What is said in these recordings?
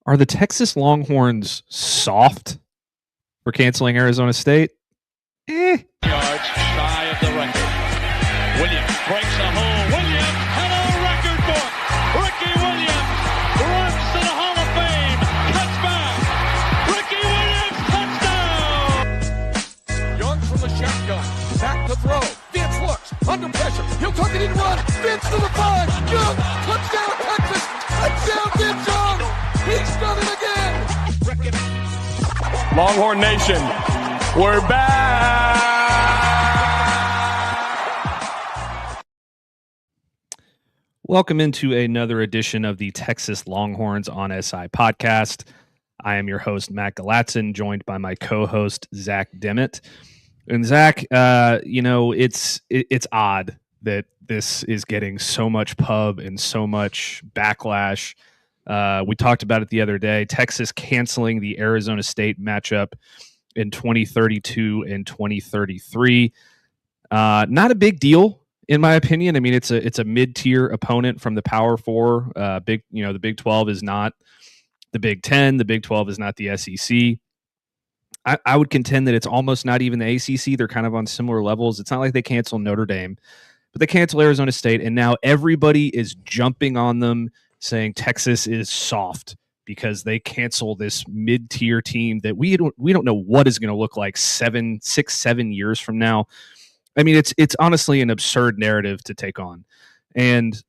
Are the Texas Longhorns soft for canceling Arizona State? Yards shy of the record. Williams breaks a hole. Williams had a record book. Ricky Williams runs to the Hall of Fame. Touchback. Ricky Williams, touchdown. Young from the shotgun. Back to throw. Vince looks. Under pressure. He'll tuck it in and run. Vince to the 5. Young. Touchdown, Texas. Touchdown, Vince Young. He's done it again. Longhorn Nation, we're back. Welcome into another edition of the Texas Longhorns on SI podcast. I am your host, Matt Galatzan, joined by my co-host, Zach Dimmitt. And Zach, it's odd that this is getting so much pub and so much backlash. We talked about it the other day. Texas canceling the Arizona State matchup in 2032 and 2033. Not a big deal, in my opinion. I mean, it's a mid-tier opponent from the Power Four. The Big 12 is not the Big 10. The Big 12 is not the SEC. I would contend that it's almost not even the ACC. They're kind of on similar levels. It's not like they cancel Notre Dame, but they cancel Arizona State, and now everybody is jumping on them, saying Texas is soft because they cancel this mid-tier team that we don't know what is going to look like 7 years from now. I mean, it's honestly an absurd narrative to take on. And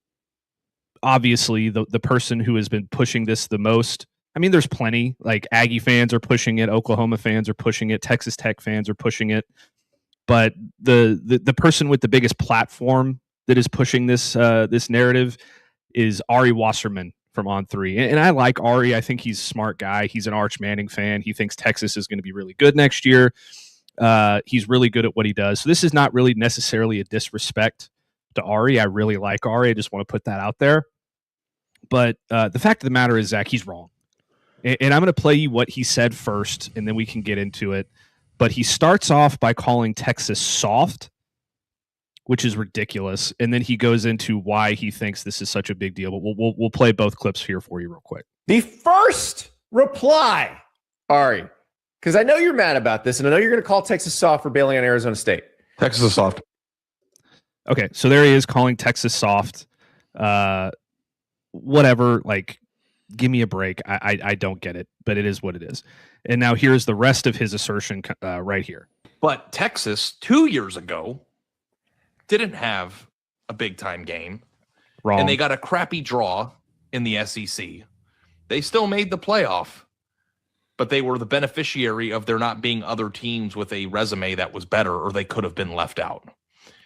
obviously the person who has been pushing this the most, I mean, there's plenty, like Aggie fans are pushing it, Oklahoma fans are pushing it, Texas Tech fans are pushing it. But the person with the biggest platform that is pushing this narrative is Ari Wasserman from On3. And I like Ari. I think he's a smart guy. He's an Arch Manning fan. He thinks Texas is going to be really good next year. He's really good at what he does. So this is not really necessarily a disrespect to Ari. I really like Ari. I just want to put that out there. But the fact of the matter is, Zach, he's wrong. And I'm going to play you what he said first, and then we can get into it. But he starts off by calling Texas soft, which is ridiculous. And then he goes into why he thinks this is such a big deal. But we'll play both clips here for you real quick. The first reply, Ari, because I know you're mad about this, and I know you're going to call Texas soft for bailing on Arizona State. Texas is soft. Okay, so there he is calling Texas soft. Whatever, like, give me a break. I don't get it, but it is what it is. And now here's the rest of his assertion right here. But Texas 2 years ago didn't have a big-time game. Wrong. And they got a crappy draw in the SEC. They still made the playoff, but they were the beneficiary of there not being other teams with a resume that was better, or they could have been left out.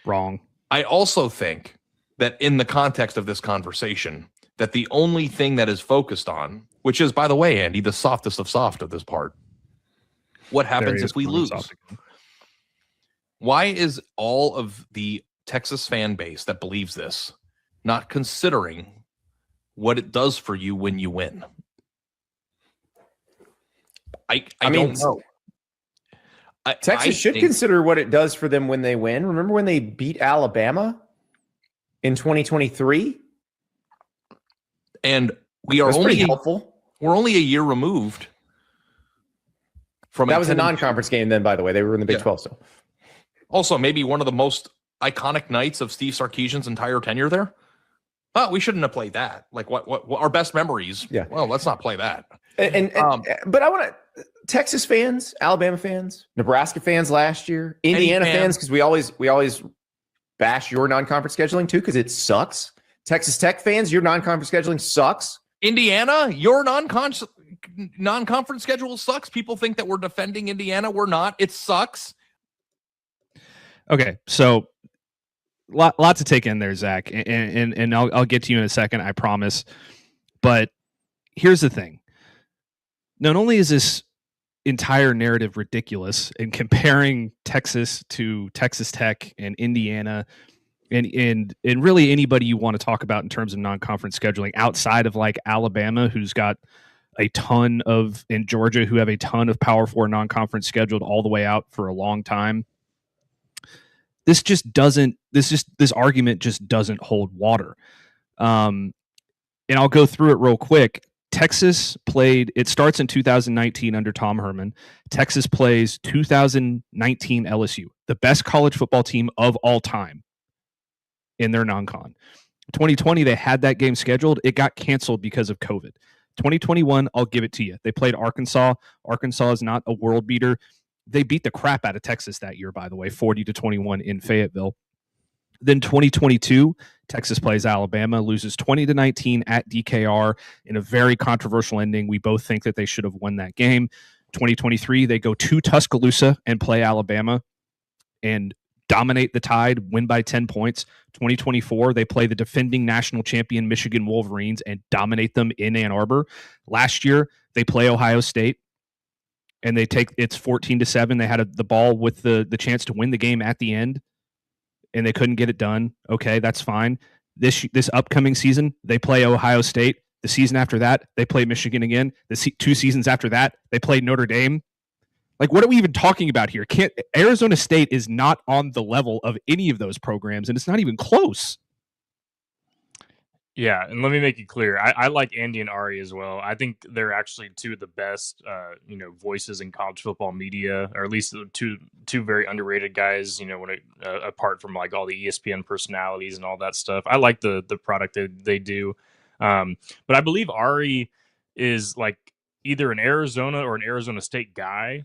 Wrong. I also think that in the context of this conversation, that the only thing that is focused on, which is, by the way, Andy, the softest of soft of this part, what happens if we lose? Why is all of the Texas fan base that believes this not considering what it does for you when you win? I don't know. Texas should consider what it does for them when they win. Remember when they beat Alabama in 2023? And we are only helpful. We're only a year removed from that was a non-conference game. Then, by the way, they were in the Big 12 still. Also, maybe one of the most iconic nights of Steve Sarkisian's entire tenure there. Oh, we shouldn't have played that. Like what our best memories. Yeah. Well, let's not play that. But I want to Texas fans, Alabama fans, Nebraska fans last year, Indiana fans, because we always bash your non-conference scheduling too, because it sucks. Texas Tech fans, your non-conference scheduling sucks. Indiana, your non-conference schedule sucks. People think that we're defending Indiana. We're not. It sucks. Okay, so lot to take in there, Zach, and I'll get to you in a second, I promise. But here's the thing. Not only is this entire narrative ridiculous in comparing Texas to Texas Tech and Indiana and really anybody you want to talk about in terms of non-conference scheduling outside of like Alabama, who's got a ton of, in Georgia, who have a ton of Power 4 non-conference scheduled all the way out for a long time. This argument just doesn't hold water. And I'll go through it real quick. Texas played, it starts in 2019 under Tom Herman. Texas plays 2019 LSU, the best college football team of all time in their non-con. 2020, they had that game scheduled. It got canceled because of COVID. 2021, I'll give it to you. They played Arkansas. Arkansas is not a world beater. They beat the crap out of Texas that year, by the way, 40-21 in Fayetteville. Then 2022, Texas plays Alabama, loses 20-19 at DKR in a very controversial ending. We both think that they should have won that game. 2023, they go to Tuscaloosa and play Alabama and dominate the Tide, win by 10 points. 2024, they play the defending national champion Michigan Wolverines and dominate them in Ann Arbor. Last year, they play Ohio State and they take it's 14-7. They had the ball with the chance to win the game at the end, and they couldn't get it done. Okay, that's fine. This upcoming season, they play Ohio State. The season after that, they play Michigan again. The 2 seasons after that, they played Notre Dame. Like, what are we even talking about here? Arizona State is not on the level of any of those programs, and it's not even close. Yeah, and let me make it clear. I like Andy and Ari as well. I think they're actually two of the best, voices in college football media, or at least two very underrated guys. Apart from like all the ESPN personalities and all that stuff, I like the product that they do. But I believe Ari is like either an Arizona or an Arizona State guy.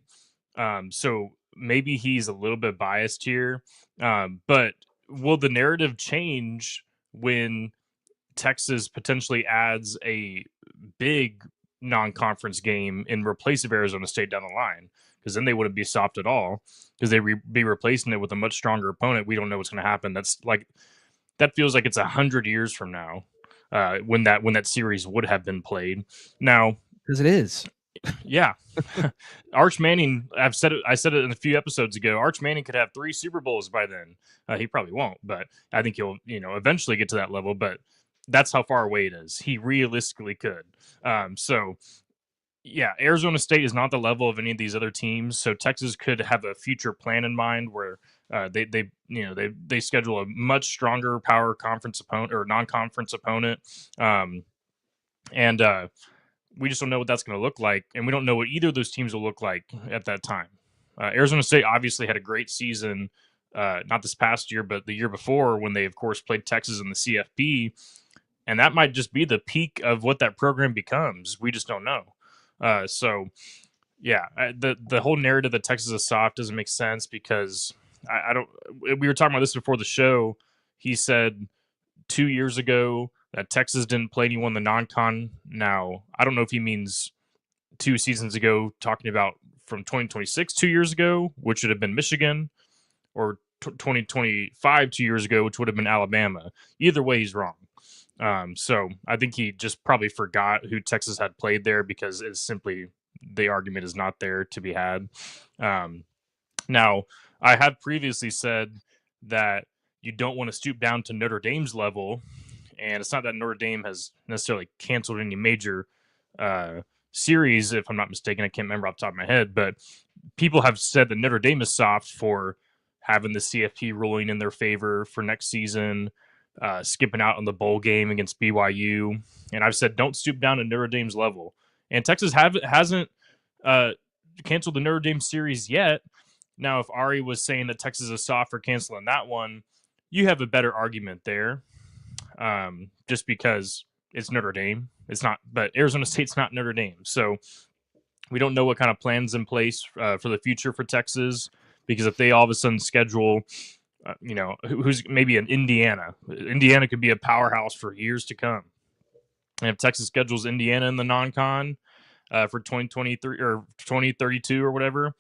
So maybe he's a little bit biased here. But will the narrative change when Texas potentially adds a big non-conference game in replace of Arizona State down the line? Because then they wouldn't be soft at all, because they'd be replacing it with a much stronger opponent. We don't know what's going to happen. That feels like it's 100 years from now when that series would have been played. Now, because it is. Yeah. Arch Manning, I said it in a few episodes ago. Arch Manning could have 3 Super Bowls by then. He probably won't, but I think he'll eventually get to that level. But that's how far away it is. He realistically could. So yeah, Arizona State is not the level of any of these other teams. So Texas could have a future plan in mind where they schedule a much stronger power conference opponent or non-conference opponent. And we just don't know what that's going to look like. And we don't know what either of those teams will look like at that time. Arizona State obviously had a great season, not this past year, but the year before, when they, of course, played Texas in the CFP. And that might just be the peak of what that program becomes. We just don't know. So, yeah, the whole narrative that Texas is soft doesn't make sense, because I don't. We were talking about this before the show. He said 2 years ago that Texas didn't play anyone in the non-con. Now, I don't know if he means 2 seasons ago, talking about from 2026 2 years ago, which would have been Michigan, or 2025 2 years ago, which would have been Alabama. Either way, he's wrong. So I think he just probably forgot who Texas had played there, because it's simply the argument is not there to be had. Now, I have previously said that you don't want to stoop down to Notre Dame's level, and it's not that Notre Dame has necessarily canceled any major series, if I'm not mistaken. I can't remember off the top of my head, but people have said that Notre Dame is soft for having the CFP ruling in their favor for next season, skipping out on the bowl game against BYU. And I've said, don't stoop down to Notre Dame's level. And Texas hasn't canceled the Notre Dame series yet. Now, if Ari was saying that Texas is soft for canceling that one, you have a better argument there, just because it's Notre Dame. It's not, but Arizona State's not Notre Dame. So we don't know what kind of plans in place for the future for Texas, because if they all of a sudden schedule who's maybe an Indiana could be a powerhouse for years to come. And if Texas schedules Indiana in the non-con for 2023 or 2032 or whatever,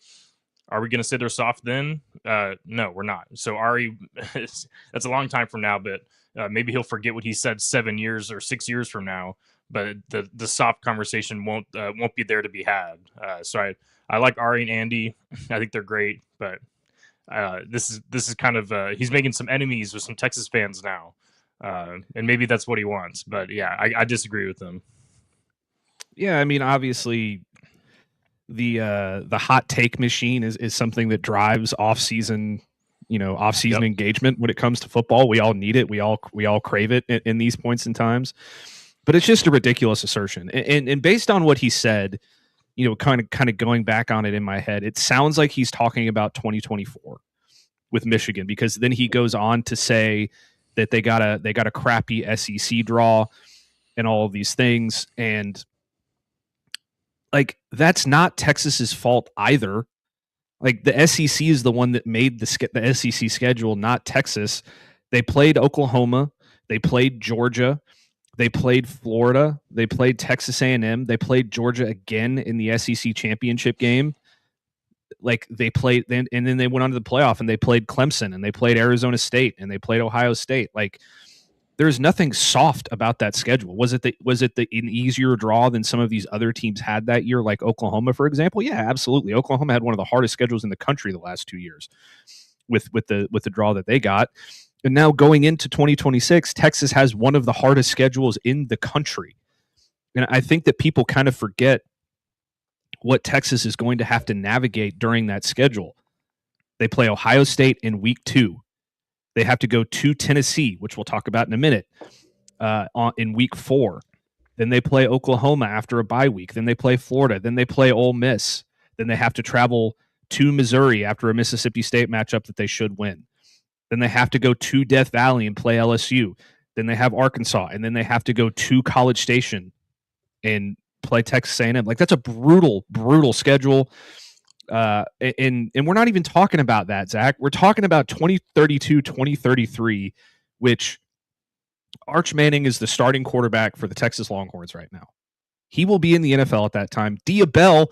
are we going to say they're soft then? No, we're not. So Ari, that's a long time from now, but maybe he'll forget what he said 7 years or 6 years from now. But the soft conversation won't be there to be had. So I like Ari and Andy. I think they're great, but this is kind of he's making some enemies with some Texas fans now, and maybe that's what he wants. But yeah, I disagree with him. Yeah, I mean, obviously, the hot take machine is something that drives off-season engagement when it comes to football. We all need it. We all crave it in these points in times. But it's just a ridiculous assertion. And based on what he said, kind of going back on it in my head, it sounds like he's talking about 2024 with Michigan, because then he goes on to say that they got a crappy SEC draw and all of these things. And like, that's not Texas's fault either. Like, the SEC is the one that made the SEC schedule, not Texas. They played Oklahoma, they played Georgia, they played Florida, they played Texas A&M, they played Georgia again in the SEC championship game. Like, they played then, and then they went on to the playoff and they played Clemson and they played Arizona State and they played Ohio State. Like, there's nothing soft about that schedule. Was it an easier draw than some of these other teams had that year, like Oklahoma, for example? Yeah, absolutely. Oklahoma had one of the hardest schedules in the country the last 2 years with the draw that they got. And now going into 2026, Texas has one of the hardest schedules in the country. And I think that people kind of forget what Texas is going to have to navigate during that schedule. They play Ohio State in week 2. They have to go to Tennessee, which we'll talk about in a minute, in week 4. Then they play Oklahoma after a bye week. Then they play Florida. Then they play Ole Miss. Then they have to travel to Missouri after a Mississippi State matchup that they should win. Then they have to go to Death Valley and play LSU. Then they have Arkansas. And then they have to go to College Station and play Texas A&M. Like, that's a brutal, brutal schedule. And we're not even talking about that, Zach. We're talking about 2032, 2033, which Arch Manning is the starting quarterback for the Texas Longhorns right now. He will be in the NFL at that time. Dia Bell,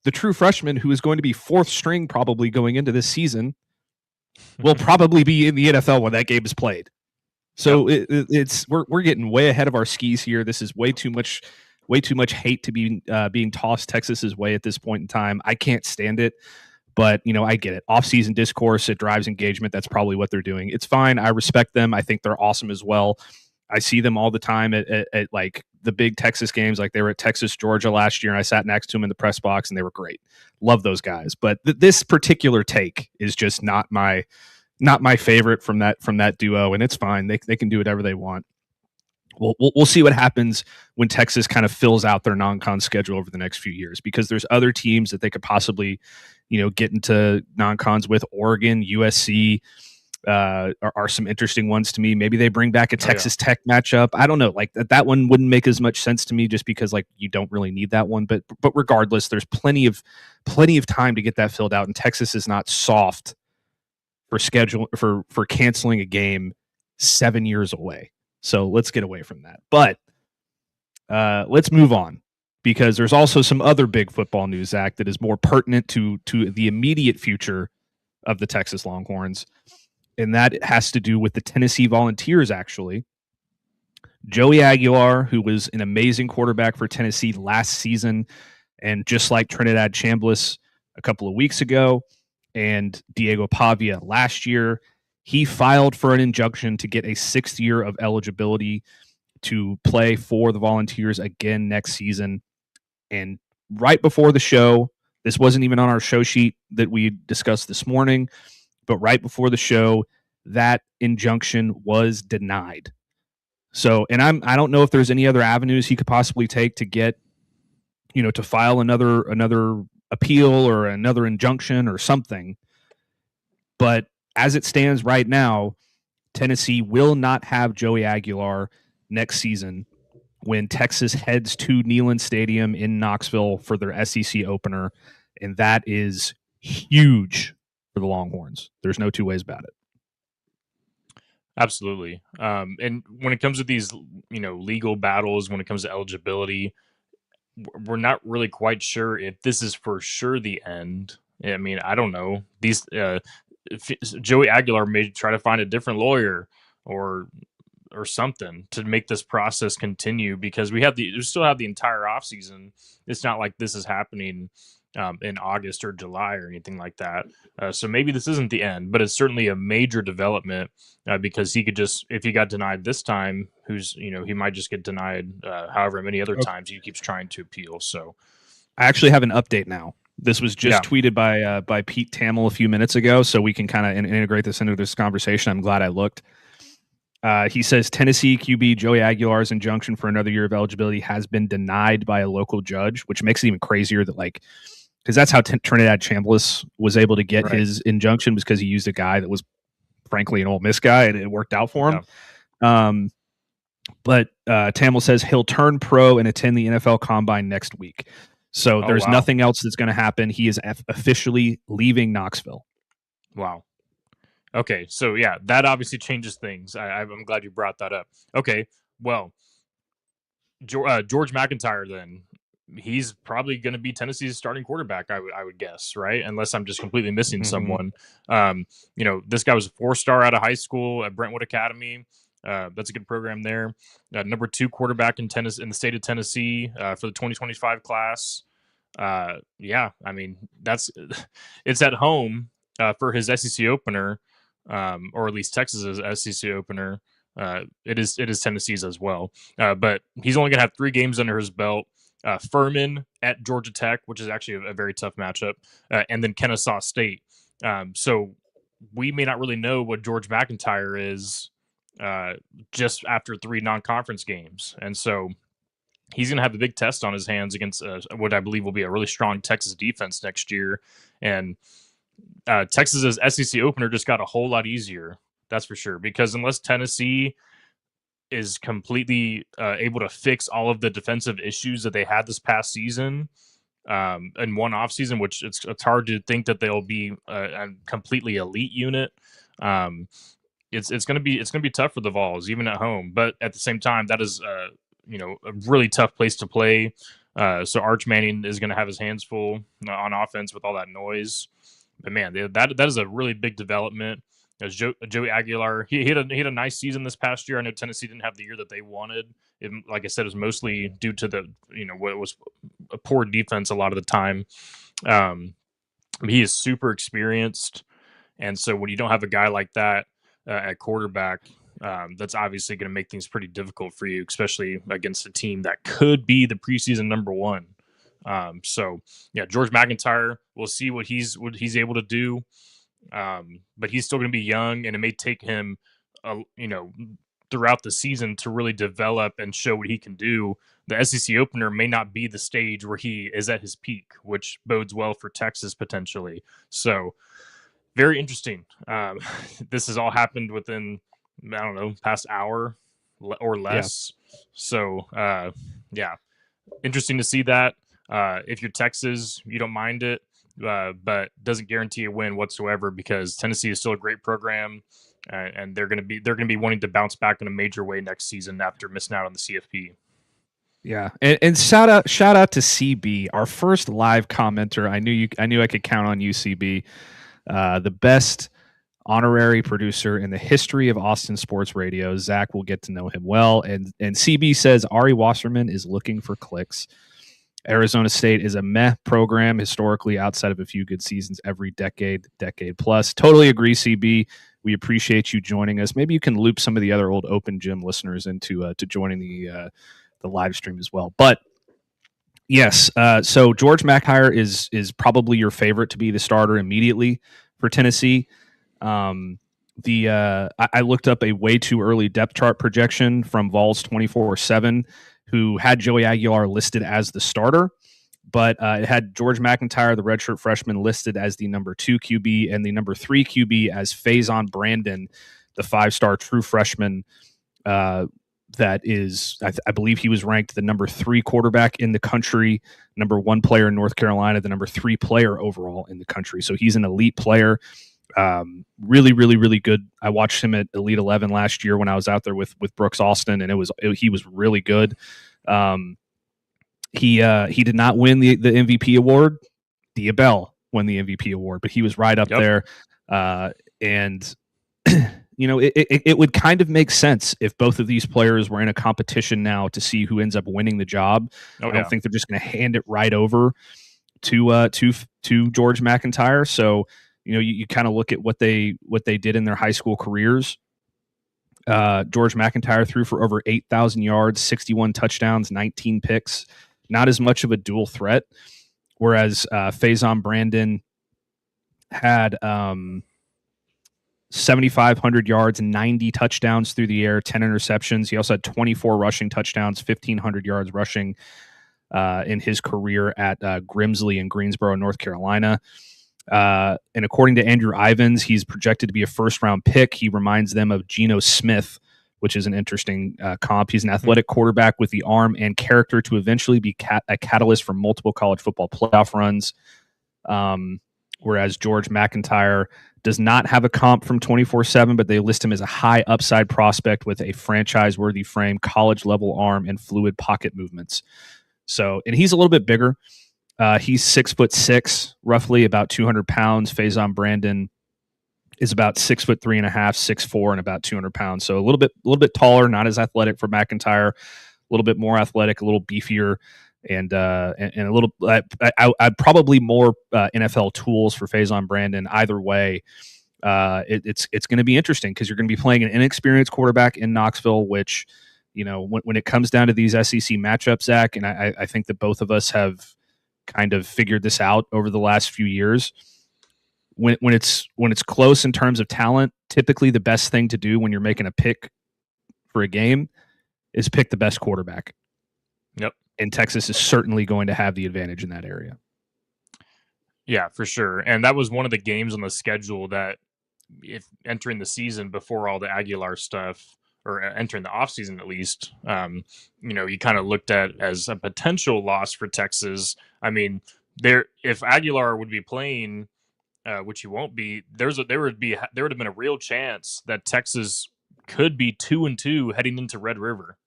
the true freshman who is going to be 4th string probably going into this season, will probably be in the NFL when that game is played. So we're getting way ahead of our skis here. This is way too much hate to be being tossed Texas's way at this point in time. I can't stand it, but I get it. Off-season discourse, it drives engagement. That's probably what they're doing. It's fine. I respect them. I think they're awesome as well. I see them all the time at like the big Texas games. Like, they were at Texas, Georgia last year, and I sat next to them in the press box, and they were great. Love those guys. But this particular take is just not my favorite from that duo, and it's fine. They can do whatever they want. We'll see what happens when Texas kind of fills out their non-con schedule over the next few years, because there's other teams that they could possibly, get into non-cons with. Oregon, USC are some interesting ones to me. Maybe they bring back a Texas Tech matchup. I don't know. Like, that one wouldn't make as much sense to me, just because, like, you don't really need that one. But regardless, there's plenty of time to get that filled out, and Texas is not soft for canceling a game 7 years away. So let's get away from that. But let's move on, because there's also some other big football news, Zach, that is more pertinent to the immediate future of the Texas Longhorns. And that has to do with the Tennessee Volunteers, actually. Joey Aguilar, who was an amazing quarterback for Tennessee last season, and just like Trinidad Chambliss a couple of weeks ago, and Diego Pavia last year, he filed for an injunction to get a 6th year of eligibility to play for the Volunteers again next season. And right before the show, this wasn't even on our show sheet that we discussed this morning, but right before the show, that injunction was denied. So, and I don't know if there's any other avenues he could possibly take to get, to file another appeal or another injunction or something. But as it stands right now, Tennessee will not have Joey Aguilar next season when Texas heads to Neyland Stadium in Knoxville for their SEC opener. And that is huge for the Longhorns. There's no two ways about it. Absolutely. And when it comes to these, legal battles, when it comes to eligibility, we're not really quite sure if this is for sure the end. I mean, I don't know. These Joey Aguilar may try to find a different lawyer or something to make this process continue, because we still have the entire offseason. It's not like this is happening in August or July or anything like that. So maybe this isn't the end, but it's certainly a major development, because he could just, if he got denied this time, he might just get denied however many other times he keeps trying to appeal. So I actually have an update now. This was just tweeted by Pete Thamel a few minutes ago, so we can kind of integrate this into this conversation. I'm glad I looked. He says Tennessee QB Joey Aguilar's injunction for another year of eligibility has been denied by a local judge, which makes it even crazier that because that's how Trinidad Chambliss was able to get his injunction, because he used a guy that was frankly an Ole Miss guy, and it worked out for him. Yeah. But Tamil says he'll turn pro and attend the NFL Combine next week. So there's nothing else that's going to happen. He is officially leaving Knoxville. Wow. Okay, so yeah, that obviously changes things. I'm glad you brought that up. Okay, well, George McIntyre then, he's probably going to be Tennessee's starting quarterback, I would guess, right? Unless I'm just completely missing someone. This guy was a 4-star out of high school at Brentwood Academy. That's a good program there. Number 2 quarterback in the state of Tennessee for the 2025 class. It's at home for his SEC opener, or at least Texas's SEC opener. It is Tennessee's as well. But he's only going to have 3 games under his belt. Furman at Georgia Tech, which is actually a very tough matchup, and then Kennesaw State. So we may not really know what George McIntyre is just after 3 non-conference games. And so he's going to have a big test on his hands against what I believe will be a really strong Texas defense next year. And Texas's SEC opener just got a whole lot easier, that's for sure, because unless Tennessee is completely able to fix all of the defensive issues that they had this past season in one offseason, which it's hard to think that they'll be a completely elite unit. It's going to be tough for the Vols, even at home. But at the same time, that is a really tough place to play. So Arch Manning is going to have his hands full on offense with all that noise. But man, that is a really big development. As Joey Aguilar, he had a nice season this past year. I know Tennessee didn't have the year that they wanted. Like I said, it was mostly due to the what was a poor defense a lot of the time. He is super experienced, and so when you don't have a guy like that at quarterback, that's obviously going to make things pretty difficult for you, especially against a team that could be the preseason number 1. So yeah, George McIntyre, we'll see what he's able to do. But he's still going to be young, and it may take him, throughout the season to really develop and show what he can do. The SEC opener may not be the stage where he is at his peak, which bodes well for Texas potentially. So very interesting. This has all happened within, past hour or less. Yeah. So, interesting to see that. If you're Texas, you don't mind it. But doesn't guarantee a win whatsoever, because Tennessee is still a great program, and they're going to be wanting to bounce back in a major way next season after missing out on the CFP. Yeah, and shout out to CB, our first live commenter. I knew I could count on you, CB, the best honorary producer in the history of Austin sports radio. Zach will get to know him well, and CB says Ari Wasserman is looking for clicks. Arizona State is a meh program historically, outside of a few good seasons every decade plus. Totally agree, CB. We appreciate you joining us. Maybe you can loop some of the other old Open Gym listeners into to joining the live stream as well. But yes, so George McIntyre is probably your favorite to be the starter immediately for Tennessee. I looked up a way too early depth chart projection from Vols 24/7. Who had Joey Aguilar listed as the starter, but it had George McIntyre, the redshirt freshman, listed as the number 2 QB and the number 3 QB as Faison Brandon, the 5-star true freshman. That is, I believe he was ranked the number 3 quarterback in the country, number 1 player in North Carolina, the number 3 player overall in the country. So he's an elite player. Really, really, really good. I watched him at Elite 11 last year when I was out there with Brooks Austin, and he was really good. He did not win the MVP award. Diabell won the MVP award, but he was right up there. And it would kind of make sense if both of these players were in a competition now to see who ends up winning the job. I don't think they're just going to hand it right over to George McIntyre. So. You kind of look at what they did in their high school careers. George McIntyre threw for over 8,000 yards, 61 touchdowns, 19 picks. Not as much of a dual threat, whereas Faison Brandon had 7,500 yards, 90 touchdowns through the air, 10 interceptions. He also had 24 rushing touchdowns, 1,500 yards rushing in his career at Grimsley in Greensboro, North Carolina. And according to Andrew Ivins, he's projected to be a first-round pick. He reminds them of Geno Smith, which is an interesting comp. He's an athletic quarterback with the arm and character to eventually be a catalyst for multiple college football playoff runs. Whereas George McIntyre does not have a comp from 24/7, but they list him as a high upside prospect with a franchise-worthy frame, college-level arm, and fluid pocket movements. So, and he's a little bit bigger. He's 6'6", roughly about 200 pounds. Faison Brandon is about 6'3.5", 6'4", and about 200 pounds. So a little bit taller, not as athletic for McIntyre. A little bit more athletic, a little beefier, and a little. I'd probably more NFL tools for Faison Brandon. Either way, it's going to be interesting because you're going to be playing an inexperienced quarterback in Knoxville, which, you know, when it comes down to these SEC matchups, Zach, and I think that both of us have kind of figured this out over the last few years. When it's close in terms of talent, typically the best thing to do when you're making a pick for a game is pick the best quarterback. Yep. And Texas is certainly going to have the advantage in that area. Yeah, for sure. And that was one of the games on the schedule that, if entering the season before all the Aguilar stuff, or entering the offseason at least, you know, you kind of looked at as a potential loss for Texas. I mean, if Aguilar would be playing, which he won't be, there would have been a real chance that Texas could be 2-2 heading into Red River,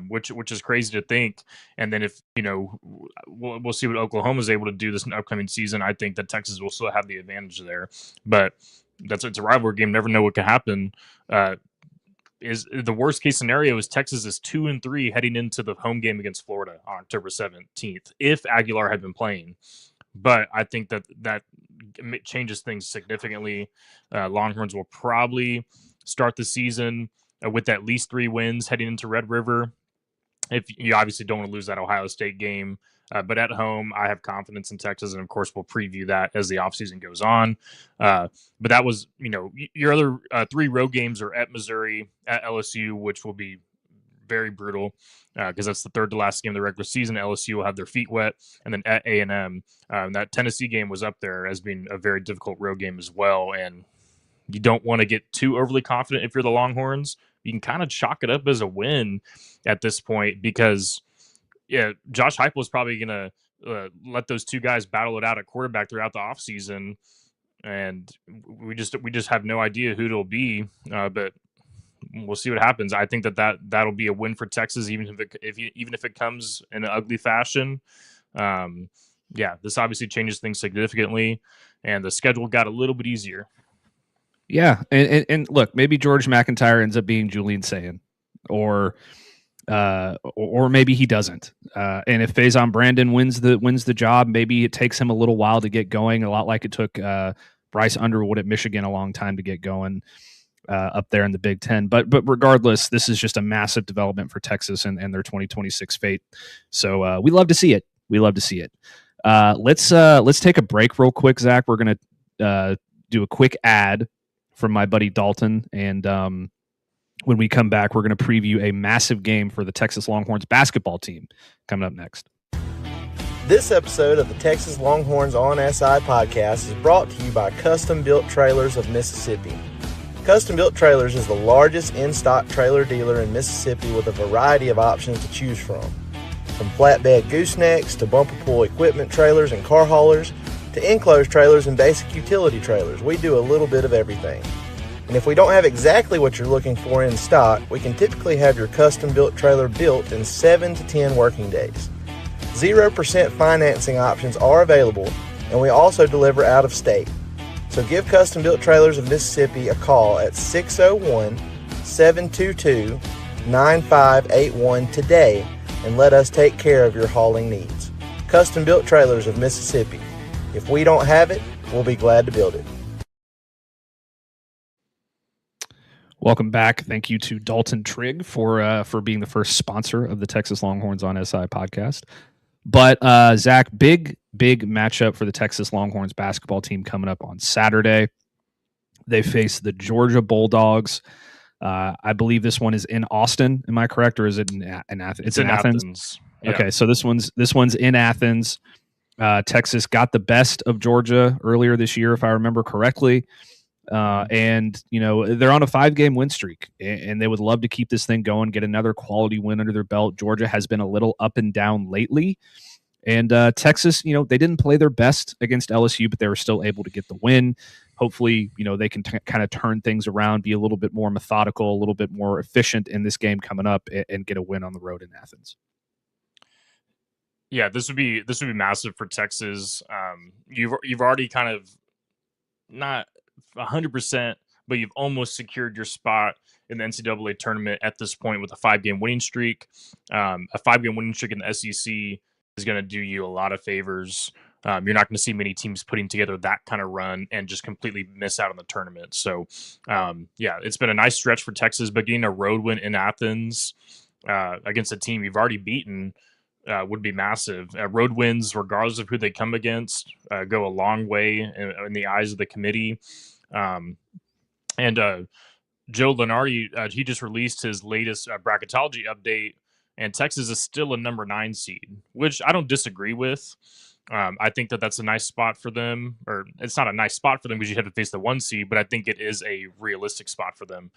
which is crazy to think. And then if, you know, we'll see what Oklahoma is able to do this upcoming season. I think that Texas will still have the advantage there, but it's a rivalry game. Never know what could happen. Is the worst case scenario is Texas is 2-3 heading into the home game against Florida on October 17th if Aguilar had been playing. But I think that changes things significantly. Longhorns will probably start the season with at least 3 wins heading into Red River. If you obviously don't want to lose that Ohio State game, but at home, I have confidence in Texas, and of course, we'll preview that as the offseason goes on. But that was, you know, your other 3 road games are at Missouri, at LSU, which will be very brutal because that's the third to last game of the regular season. LSU will have their feet wet, and then at A&M. That Tennessee game was up there as being a very difficult road game as well, and you don't want to get too overly confident if you're the Longhorns. You can kind of chalk it up as a win at this point because, yeah, Josh Heupel is probably going to let those 2 guys battle it out at quarterback throughout the offseason, and we just have no idea who it'll be, but we'll see what happens. I think that'll be a win for Texas, even if it comes in an ugly fashion. Yeah, this obviously changes things significantly, and the schedule got a little bit easier. Yeah, and look, maybe George McIntyre ends up being Julian Sayin, or maybe he doesn't. And if Faison Brandon wins the job, maybe it takes him a little while to get going, a lot like it took Bryce Underwood at Michigan a long time to get going up there in the Big Ten. But regardless, this is just a massive development for Texas and their 2026 fate. So we love to see it. Let's take a break real quick, Zach. We're gonna do a quick ad from my buddy Dalton, and when we come back, we're going to preview a massive game for the Texas Longhorns basketball team coming up next. This episode of the Texas Longhorns on SI podcast is brought to you by Custom Built Trailers of Mississippi. Custom Built Trailers is the largest in-stock trailer dealer in Mississippi with a variety of options to choose from flatbed goosenecks to bumper pull equipment trailers and car haulers, to enclosed trailers and basic utility trailers. We do a little bit of everything. And if we don't have exactly what you're looking for in stock, we can typically have your custom-built trailer built in 7 to 10 working days. 0% financing options are available, and we also deliver out of state. So give Custom Built Trailers of Mississippi a call at 601-722-9581 today and let us take care of your hauling needs. Custom Built Trailers of Mississippi. If we don't have it, we'll be glad to build it. Welcome back. Thank you to Dalton Trigg for being the first sponsor of the Texas Longhorns on SI podcast. But Zach, big matchup for the Texas Longhorns basketball team coming up on Saturday. They face the Georgia Bulldogs. I believe this one is in Austin. Am I correct, or is it in Athens? It's in Athens. Yeah. Okay, so this one's in Athens. Texas got the best of Georgia earlier this year, if I remember correctly. And they're on a 5-game win streak, and they would love to keep this thing going, get another quality win under their belt. Georgia has been a little up and down lately, and Texas, they didn't play their best against LSU, but they were still able to get the win. Hopefully, they can kind of turn things around, be a little bit more methodical, a little bit more efficient in this game coming up, and get a win on the road in Athens. Yeah, this would be massive for Texas. You've already kind of not 100%, but you've almost secured your spot in the NCAA tournament at this point with a 5-game winning streak. A 5-game winning streak in the SEC is going to do you a lot of favors. You're not going to see many teams putting together that kind of run and just completely miss out on the tournament. So, it's been a nice stretch for Texas, but getting a road win in Athens against a team you've already beaten would be massive. Road wins, regardless of who they come against, go a long way in the eyes of the committee. Joe Lunardi, he just released his latest bracketology update, and Texas is still a number 9 seed, which I don't disagree with. I think that's a nice spot for them, or it's not a nice spot for them because you have to face the 1 seed, but I think it is a realistic spot for them.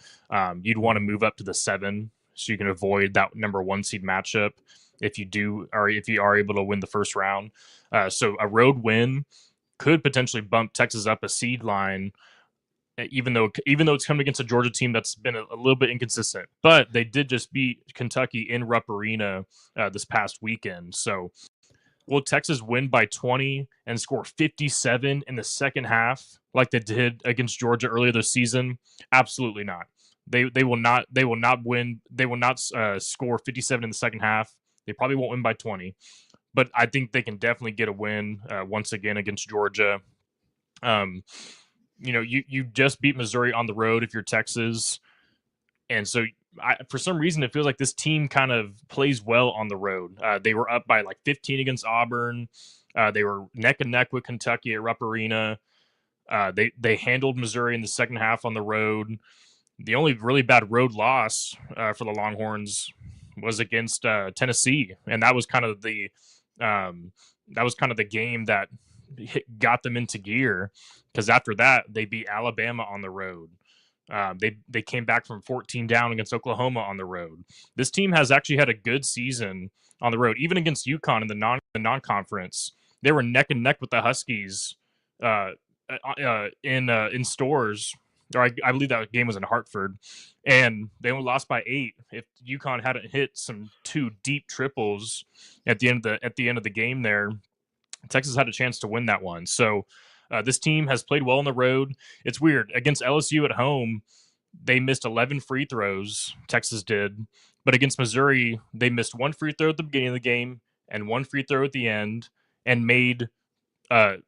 You'd want to move up to the 7 so you can avoid that number 1 seed matchup if you are able to win the first round. So a road win could potentially bump Texas up a seed line, even though it's coming against a Georgia team that's been a little bit inconsistent. But they did just beat Kentucky in Rupp Arena this past weekend. So will Texas win by 20 and score 57 in the second half like they did against Georgia earlier this season? Absolutely not. They will not win. They will not score 57 in the second half. They probably won't win by 20, but I think they can definitely get a win once again against Georgia. You just beat Missouri on the road if you're Texas, and so for some reason it feels like this team kind of plays well on the road. They were up by like 15 against Auburn. They were neck and neck with Kentucky at Rupp Arena. They handled Missouri in the second half on the road. The only really bad road loss for the Longhorns was against Tennessee, and that was kind of the game that got them into gear, because after that they beat Alabama on the road. They came back from 14 down against Oklahoma on the road. This team has actually had a good season on the road, even against UConn in the non-conference. They were neck and neck with the Huskies in Stores. Or I believe that game was in Hartford, and they only lost by 8. If UConn hadn't hit some 2 deep triples at the end of the game there, Texas had a chance to win that one. So this team has played well on the road. It's weird. Against LSU at home, they missed 11 free throws. Texas did, but against Missouri, they missed 1 free throw at the beginning of the game and 1 free throw at the end, and made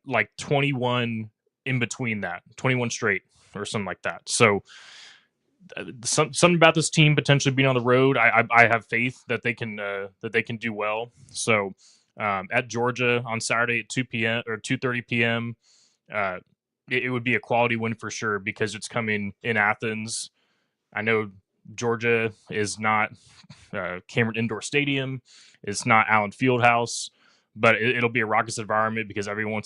like 21 in between that, 21 straight or something like that. So something about this team potentially being on the road, I have faith that they can do well. So at Georgia on Saturday at 2 p.m. or 2:30 p.m., it would be a quality win for sure, because it's coming in Athens. I know Georgia is not Cameron Indoor Stadium, it's not Allen Fieldhouse, but it'll be a raucous environment because everyone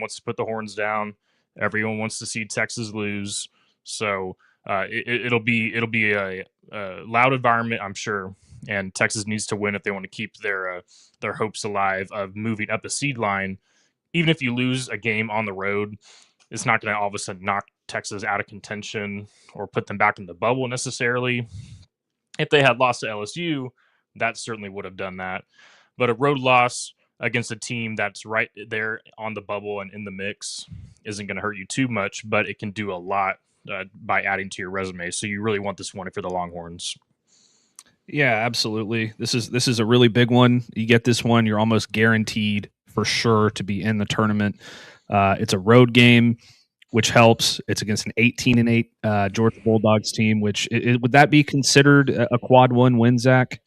wants to put the horns down. Everyone wants to see Texas lose, so it'll be a loud environment, I'm sure. And Texas needs to win if they want to keep their hopes alive of moving up a seed line. Even if you lose a game on the road, it's not going to all of a sudden knock Texas out of contention or put them back in the bubble necessarily. If they had lost to LSU, that certainly would have done that. But a road loss against a team that's right there on the bubble and in the mix isn't going to hurt you too much, but it can do a lot by adding to your resume. So you really want this one if you're the Longhorns. Yeah, absolutely. This is a really big one. You get this one, you're almost guaranteed for sure to be in the tournament. It's a road game, which helps. It's against an 18-8 Georgia Bulldogs team, which would that be considered a quad one win, Zach?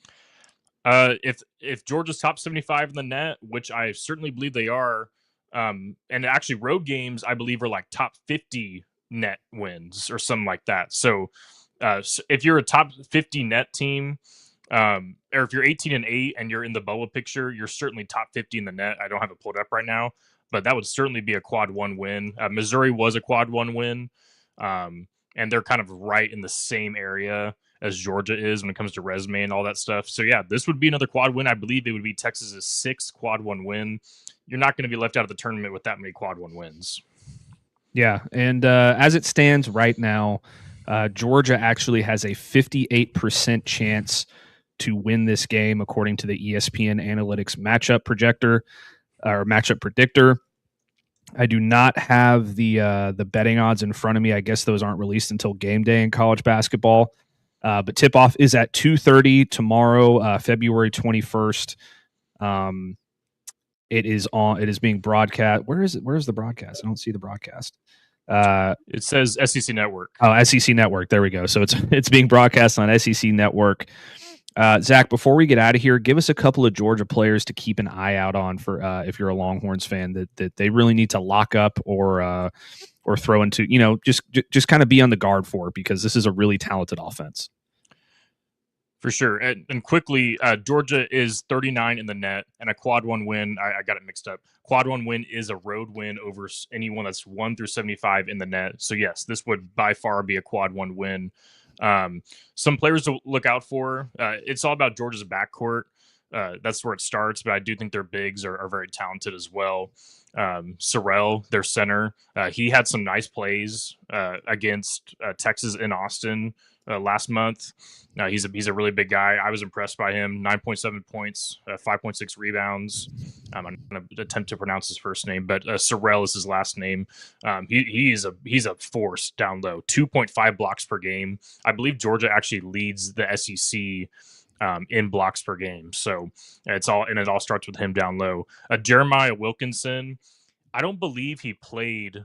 If Georgia's top 75 in the net, which I certainly believe they are, and actually road games I believe are like top 50 net wins or something like that. So if you're a top 50 net team, or if you're 18-8 and you're in the bubble picture, you're certainly top 50 in the net. I don't have it pulled up right now, but that would certainly be a quad 1 win. Missouri was a quad 1 win, and they're kind of right in the same area as Georgia is when it comes to resume and all that stuff. So yeah, this would be another quad win. I believe it would be Texas's 6th quad 1 win. You're not going to be left out of the tournament with that many quad 1 wins. Yeah, and as it stands right now, Georgia actually has a 58% chance to win this game, according to the ESPN Analytics matchup predictor. I do not have the betting odds in front of me. I guess those aren't released until game day in college basketball. But tip-off is at 2:30 tomorrow, February 21st. It is being broadcast. Where is it? Where's the broadcast? I don't see the broadcast. It says SEC Network. Oh, SEC Network. There we go. So it's being broadcast on SEC Network. Zach, before we get out of here, give us a couple of Georgia players to keep an eye out on for if you're a Longhorns fan that they really need to lock up or throw into, just kind of be on the guard for, because this is a really talented offense. For sure. And quickly, Georgia is 39 in the net, and a quad 1 win. I got it mixed up. Quad 1 win is a road win over anyone that's 1 through 75 in the net. So yes, this would by far be a quad 1 win. Some players to look out for. It's all about Georgia's backcourt. That's where it starts, but I do think their bigs are very talented as well. Sorrell, their center, he had some nice plays against Texas in Austin last month. He's a really big guy. I was impressed by him. 9.7 points, 5.6 rebounds. I'm going to attempt to pronounce his first name, but Sorrell is his last name. He's a force down low. 2.5 blocks per game. I believe Georgia actually leads the SEC in blocks per game. So it all starts with him down low. Jeremiah Wilkinson, I don't believe he played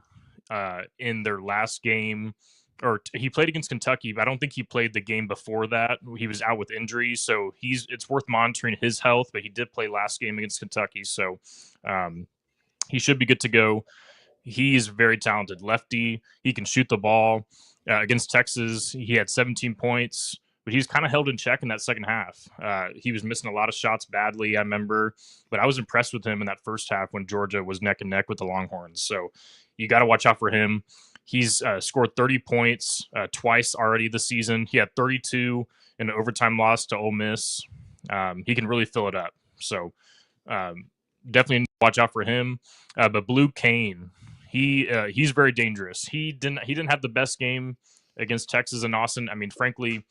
in their last game, or he played against Kentucky, but I don't think he played the game before that. He was out with injury, so it's worth monitoring his health, but he did play last game against Kentucky, so he should be good to go. He's very talented lefty. He can shoot the ball. Against Texas, he had 17 points, but he's kind of held in check in that second half. He was missing a lot of shots badly, I remember, but I was impressed with him in that first half when Georgia was neck and neck with the Longhorns. So you got to watch out for him. He's scored 30 points twice already this season. He had 32 in an overtime loss to Ole Miss. He can really fill it up. So definitely watch out for him. But Blue Kane, he's very dangerous. He didn't have the best game against Texas and Austin. I mean, frankly,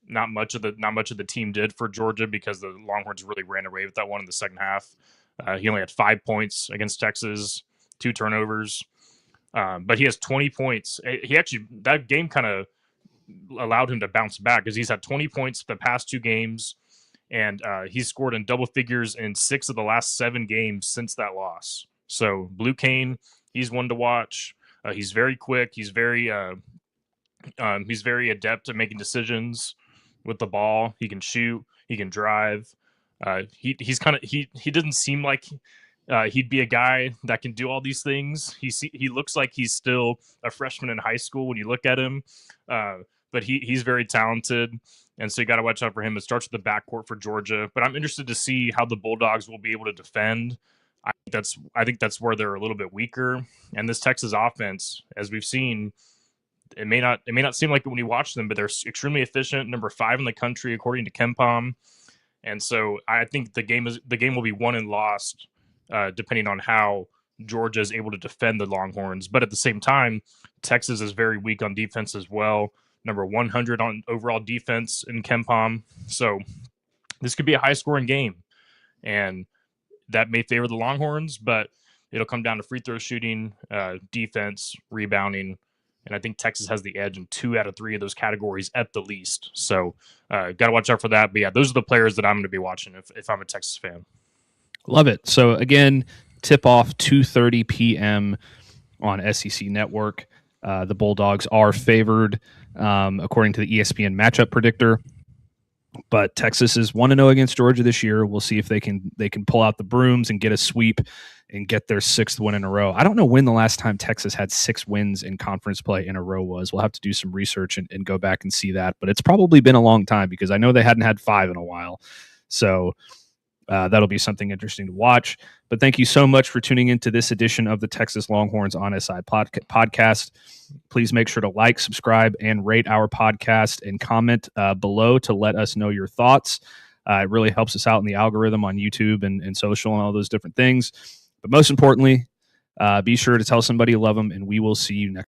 not much of the team did for Georgia because the Longhorns really ran away with that one in the second half. He only had 5 points against Texas, 2 turnovers. But he has 20 points. That game kind of allowed him to bounce back because he's had 20 points the past 2 games, and he's scored in double figures in 6 of the last 7 games since that loss. So Blue Kane, he's one to watch. He's very quick. He's very adept at making decisions with the ball. He can shoot. He can drive. He doesn't seem like he'd be a guy that can do all these things. He looks like he's still a freshman in high school when you look at him, but he's very talented, and so you got to watch out for him. It starts with the backcourt for Georgia, but I'm interested to see how the Bulldogs will be able to defend. I think that's where they're a little bit weaker, and this Texas offense, as we've seen, it may not seem like it when you watch them, but they're extremely efficient, number 5 in the country according to KenPom, and so I think the game will be won and lost. Depending on how Georgia is able to defend the Longhorns. But at the same time, Texas is very weak on defense as well. Number 100 on overall defense in KenPom. So this could be a high-scoring game. And that may favor the Longhorns, but it'll come down to free throw shooting, defense, rebounding. And I think Texas has the edge in 2 out of 3 of those categories at the least. So got to watch out for that. But yeah, those are the players that I'm going to be watching if I'm a Texas fan. Love it. So again, tip off 2:30 p.m. on SEC Network. The Bulldogs are favored according to the ESPN matchup predictor, but Texas is 1-0 against Georgia this year. We'll see if they can pull out the brooms and get a sweep and get their 6th win in a row. I don't know when the last time Texas had 6 wins in conference play in a row was. We'll have to do some research and go back and see that, but it's probably been a long time because I know they hadn't had 5 in a while. So that'll be something interesting to watch. But thank you so much for tuning into this edition of the Texas Longhorns on SI podcast. Please make sure to like, subscribe, and rate our podcast and comment below to let us know your thoughts. It really helps us out in the algorithm on YouTube and social and all those different things. But most importantly, be sure to tell somebody you love them, and we will see you next.